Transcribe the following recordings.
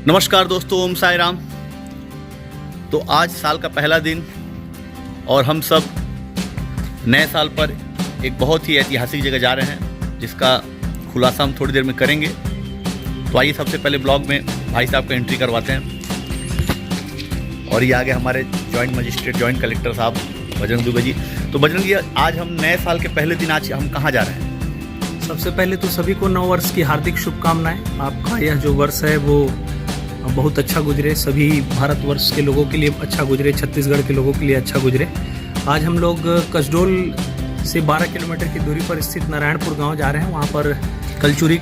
नमस्कार दोस्तों, ओम साई राम। तो आज साल का पहला दिन और हम सब नए साल पर एक बहुत ही ऐतिहासिक जगह जा रहे हैं, जिसका खुलासा हम थोड़ी देर में करेंगे। तो आइए सबसे पहले ब्लॉग में भाई साहब का एंट्री करवाते हैं। और ये आगे हमारे जॉइंट मजिस्ट्रेट, जॉइंट कलेक्टर साहब बजरंग दुबे जी। तो बजरंग जी, आज हम नए साल के पहले दिन आज हम कहाँ जा रहे हैं? सबसे पहले तो सभी को नव वर्ष की हार्दिक शुभकामनाएं। आपका यह जो वर्ष है वो बहुत अच्छा गुजरे, सभी भारतवर्ष के लोगों के लिए अच्छा गुजरे, छत्तीसगढ़ के लोगों के लिए अच्छा गुजरे। आज हम लोग कसडोल से 12 किलोमीटर की दूरी पर स्थित नारायणपुर गांव जा रहे हैं। वहां पर कलचुरी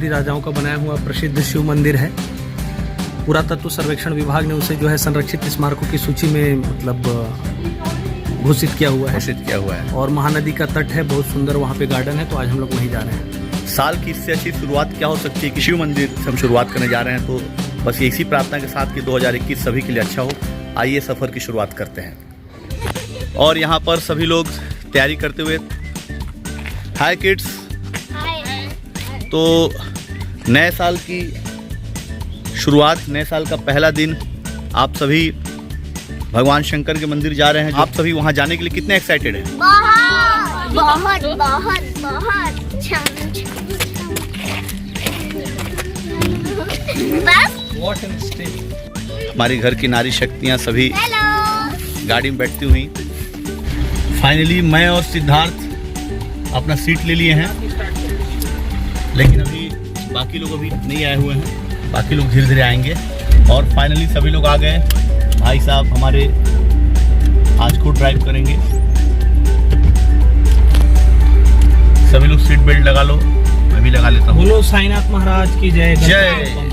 राजाओं का बनाया हुआ प्रसिद्ध शिव मंदिर है। पुरातत्व सर्वेक्षण विभाग ने उसे जो है संरक्षित स्मारकों की सूची में घोषित किया हुआ है। और महानदी का तट है, बहुत सुंदर वहाँ पे गार्डन है। तो आज हम लोग वहीं जा रहे हैं। साल की इससे अच्छी शुरुआत क्या हो सकती है कि शिव मंदिर से हम शुरुआत करने जा रहे हैं। तो बस इसी प्रार्थना के साथ कि 2021 सभी के लिए अच्छा हो। आइए सफ़र की शुरुआत करते हैं। और यहाँ पर सभी लोग तैयारी करते हुए, हाय किड्स। तो नए साल की शुरुआत, नए साल का पहला दिन, आप सभी भगवान शंकर के मंदिर जा रहे हैं। आप सभी वहाँ जाने के लिए कितने एक्साइटेड हैं? बहुत। हमारी घर की नारी शक्तियाँ सभी गाड़ी में बैठती हुई। फाइनली मैं और सिद्धार्थ अपना सीट ले लिए हैं, लेकिन अभी बाकी लोग अभी नहीं आए हुए हैं। बाकी लोग धीरे धीरे आएंगे। और फाइनली सभी लोग आ गए। भाई साहब हमारे आज खुद ड्राइव करेंगे। सभी लोग सीट बेल्ट लगा लो, मैं भी लगा लेता हूँ। बोलो साईनाथ महाराज की जय। जय।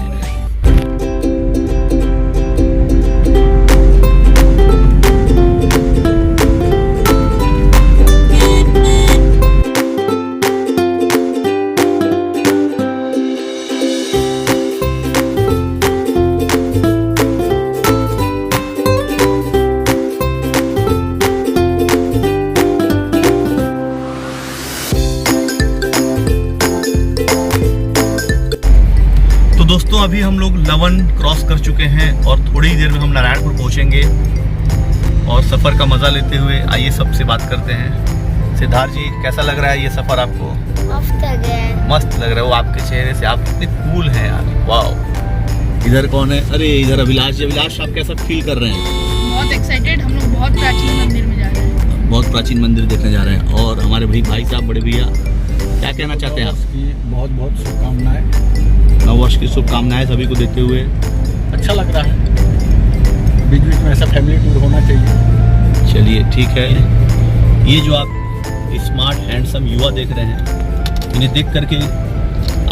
दोस्तों अभी हम लोग लवन क्रॉस कर चुके हैं और थोड़ी ही देर में हम नारायणपुर पहुंचेंगे। और सफ़र का मज़ा लेते हुए आइए सबसे बात करते हैं। सिद्धार्थ जी, कैसा लग रहा है ये सफ़र आपको? मस्त लग रहा है। वो आपके चेहरे से, आप कितने कूल हैं यार, वाओ। इधर कौन है? अरे इधर अभिलाष जी। अभिलाष, आप कैसा फील कर रहे हैं? बहुत एक्साइटेड। हम लोग बहुत प्राचीन मंदिर में जा रहे हैं। बहुत प्राचीन मंदिर देखने जा रहे हैं। और हमारे भाई साहब, बड़े भैया, क्या कहना चाहते हैं आप? बहुत बहुत शुभकामनाएं। नववर्ष की शुभकामनाएं सभी को देते हुए। अच्छा लग रहा है। बीच बीच में ऐसा फैमिली टूर होना चाहिए। चलिए ठीक है। ये जो आप स्मार्ट हैंडसम युवा देख रहे हैं, इन्हें देख करके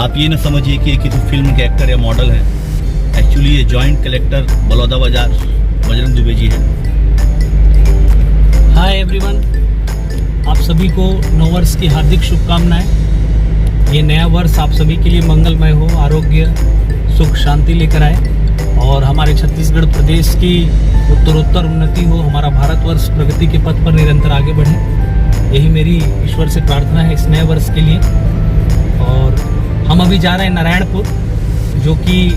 आप ये ना समझिए कि किसी फिल्म के एक्टर या मॉडल हैं। एक्चुअली ये जॉइंट कलेक्टर बलौदाबाजार बजरंग दुबे जी हैं। हाय एवरीवन, आप सभी को नववर्ष की हार्दिक शुभकामनाएं। ये नया वर्ष आप सभी के लिए मंगलमय हो, आरोग्य, सुख, शांति लेकर आए और हमारे छत्तीसगढ़ प्रदेश की उत्तरोत्तर उन्नति हो। हमारा भारतवर्ष प्रगति के पथ पर निरंतर आगे बढ़े, यही मेरी ईश्वर से प्रार्थना है इस नए वर्ष के लिए। और हम अभी जा रहे हैं नारायणपुर, जो कि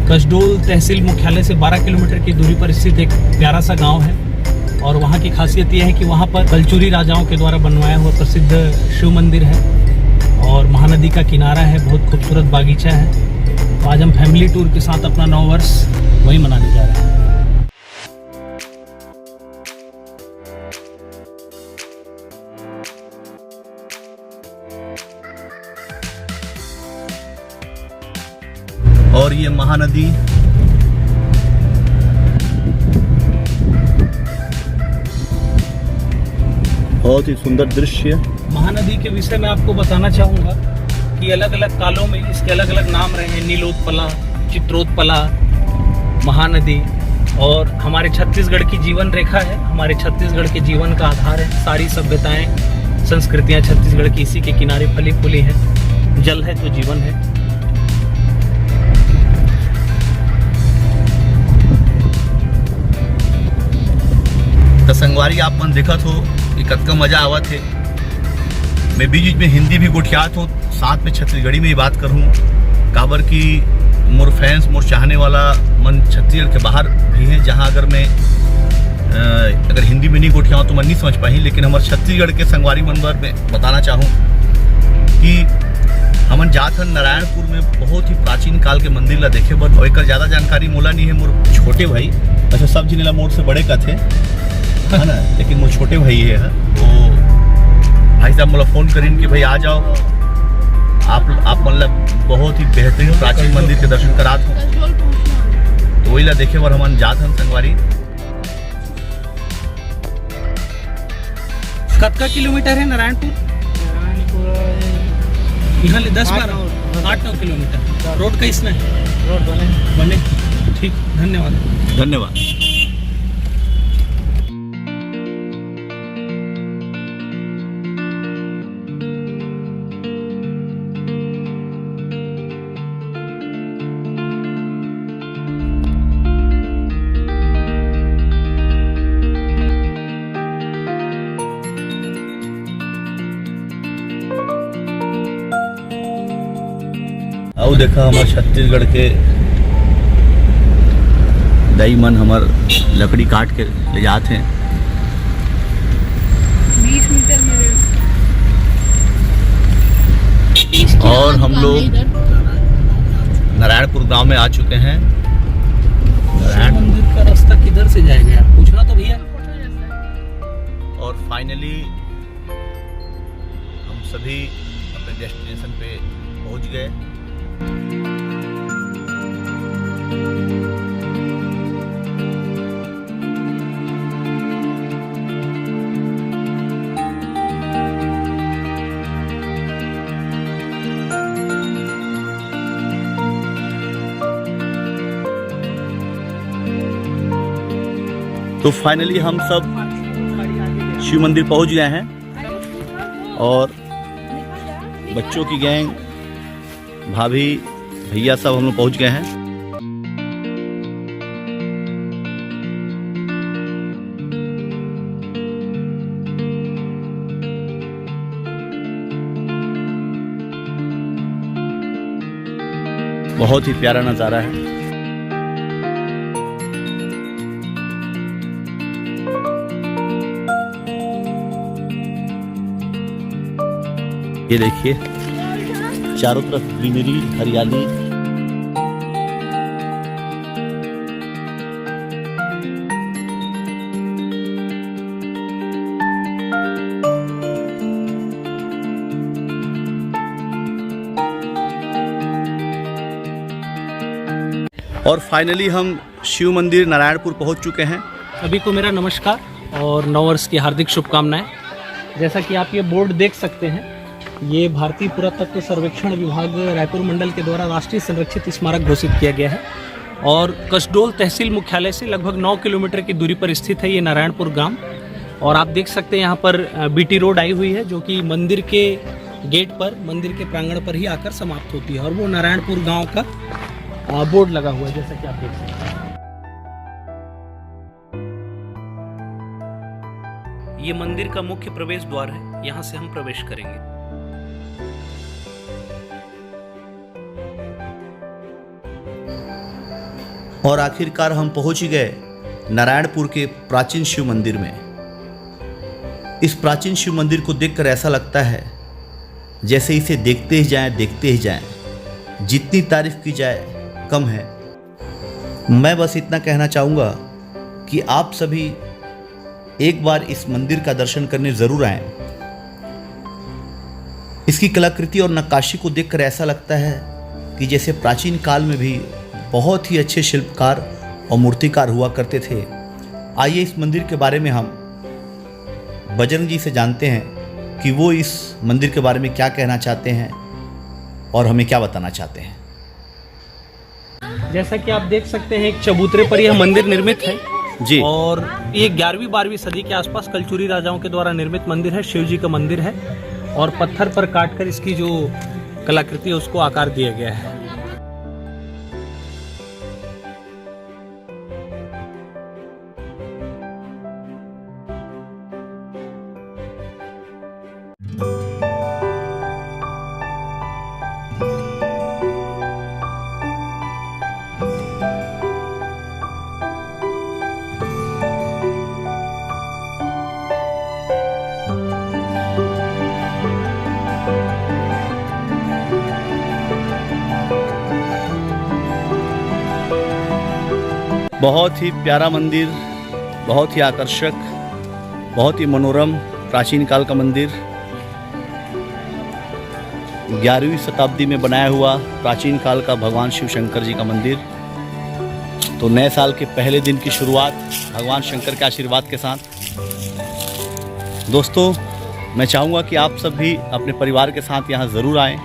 कसडोल तहसील मुख्यालय से 12 किलोमीटर की दूरी पर स्थित एक प्यारा सा गाँव है। और वहाँ की खासियत यह है कि वहाँ पर कलचुरी राजाओं के द्वारा बनवाया हुआ प्रसिद्ध शिव मंदिर है और महानदी का किनारा है, बहुत खूबसूरत बागीचा है। तो आज हम फैमिली टूर के साथ अपना नव वर्ष वहीं मनाने जा रहे हैं। और ये महानदी बहुत ही सुंदर दृश्य। महानदी के विषय में आपको बताना चाहूँगा कि अलग अलग कालों में इसके अलग अलग नाम रहे हैं। नीलोत्पला, चित्रोत्पला, महानदी। और हमारे छत्तीसगढ़ की जीवन रेखा है, हमारे छत्तीसगढ़ के जीवन का आधार है। सारी सभ्यताएं, संस्कृतियां छत्तीसगढ़ की इसी के किनारे फली फूली हैं। जल है तो जीवन है। तो संगवारी आप मन देखत हो कि कतका मजा आवत है। मैं बीच बीच में हिंदी भी गोठियात हूँ, साथ में छत्तीसगढ़ी में ही बात करूँ, काबर की मोर फैंस मोर चाहने वाला मन छत्तीसगढ़ के बाहर भी हैं, जहां अगर मैं अगर हिंदी में नहीं गोठियाऊँ तो मैं नहीं समझ पाई, लेकिन हमारे छत्तीसगढ़ के संगवारी मनबर में बताना चाहूँ कि हमन जात हन नारायणपुर में बहुत ही प्राचीन काल के मंदिर ला देखे बर। और एक ज़्यादा जानकारी मोला नहीं है, मोर छोटे भाई, अच्छा सब जिला मोर से बड़े का थे है ना, लेकिन मोर छोटे भाई है तो भाई साहब मोला फ़ोन करीन कि भाई आ जाओ, आप मतलब बहुत ही बेहतरीन प्राचीन मंदिर के दर्शन करा दो, कसडोल पहुंचना तो वही ला देखे बर हमन जात हन संगवारी। कतका किलोमीटर है नारायणपुर? यहाँ ले 10-12 8-9 किलोमीटर। रोड कैसना है? रोड बने ठीक, धन्यवाद। धन्यवाद। आओ देखा हमारे छत्तीसगढ़ के दाई मन हमार लकड़ी काट के ले जाते हैं। 20 मीटर मेरे और हम लोग नारायणपुर गांव में आ चुके हैं। नारायण मंदिर का रास्ता किधर से जाएगा यार, पूछना तो भैया। और फाइनली हम सभी अपने डेस्टिनेशन पे पहुंच गए। तो फाइनली हम सब शिव मंदिर पहुंच गए हैं और बच्चों की गैंग, भाभी, भैया सब हम लोग पहुंच गए हैं। बहुत ही प्यारा नज़ारा है। ये देखिए चारों तरफ ग्रीनरी, हरियाली। और फाइनली हम शिव मंदिर नारायणपुर पहुंच चुके हैं। सभी को मेरा नमस्कार और नव वर्ष की हार्दिक शुभकामनाएं। जैसा कि आप ये बोर्ड देख सकते हैं, ये भारतीय पुरातत्व सर्वेक्षण विभाग रायपुर मंडल के द्वारा राष्ट्रीय संरक्षित स्मारक घोषित किया गया है और कसडोल तहसील मुख्यालय से लगभग 9 किलोमीटर की दूरी पर स्थित है ये नारायणपुर गांव। और आप देख सकते हैं यहाँ पर बीटी रोड आई हुई है, जो कि मंदिर के गेट पर, मंदिर के प्रांगण पर ही आकर समाप्त होती है। और वो नारायणपुर गाँव का बोर्ड लगा हुआ है, जैसा कि आप देख सकते हैं। ये मंदिर का मुख्य प्रवेश द्वार है, यहाँ से हम प्रवेश करेंगे। और आखिरकार हम पहुंच ही गए नारायणपुर के प्राचीन शिव मंदिर में। इस प्राचीन शिव मंदिर को देखकर ऐसा लगता है जैसे इसे देखते ही जाएं, जितनी तारीफ की जाए कम है। मैं बस इतना कहना चाहूँगा कि आप सभी एक बार इस मंदिर का दर्शन करने ज़रूर आएं। इसकी कलाकृति और नक्काशी को देखकर ऐसा लगता है कि जैसे प्राचीन काल में भी बहुत ही अच्छे शिल्पकार और मूर्तिकार हुआ करते थे। आइए इस मंदिर के बारे में हम बजरंग जी से जानते हैं कि वो इस मंदिर के बारे में क्या कहना चाहते हैं और हमें क्या बताना चाहते हैं। जैसा कि आप देख सकते हैं, एक चबूतरे पर यह मंदिर निर्मित है जी। और ये 11वीं-12वीं सदी के आसपास कलचुरी राजाओं के द्वारा निर्मित मंदिर है, शिव जी का मंदिर है। और पत्थर पर काटकर इसकी जो कलाकृति है उसको आकार दिया गया है। बहुत ही प्यारा मंदिर, बहुत ही आकर्षक, बहुत ही मनोरम प्राचीन काल का मंदिर। 11वीं शताब्दी में बनाया हुआ प्राचीन काल का भगवान शिव शंकर जी का मंदिर। तो नए साल के पहले दिन की शुरुआत भगवान शंकर के आशीर्वाद के साथ। दोस्तों, मैं चाहूँगा कि आप सब भी अपने परिवार के साथ यहाँ ज़रूर आएँ।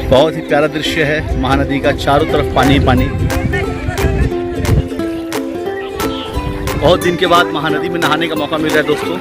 बहुत ही प्यारा दृश्य है महानदी का, चारों तरफ पानी ही पानी। बहुत दिन के बाद महानदी में नहाने का मौका मिल रहा है दोस्तों।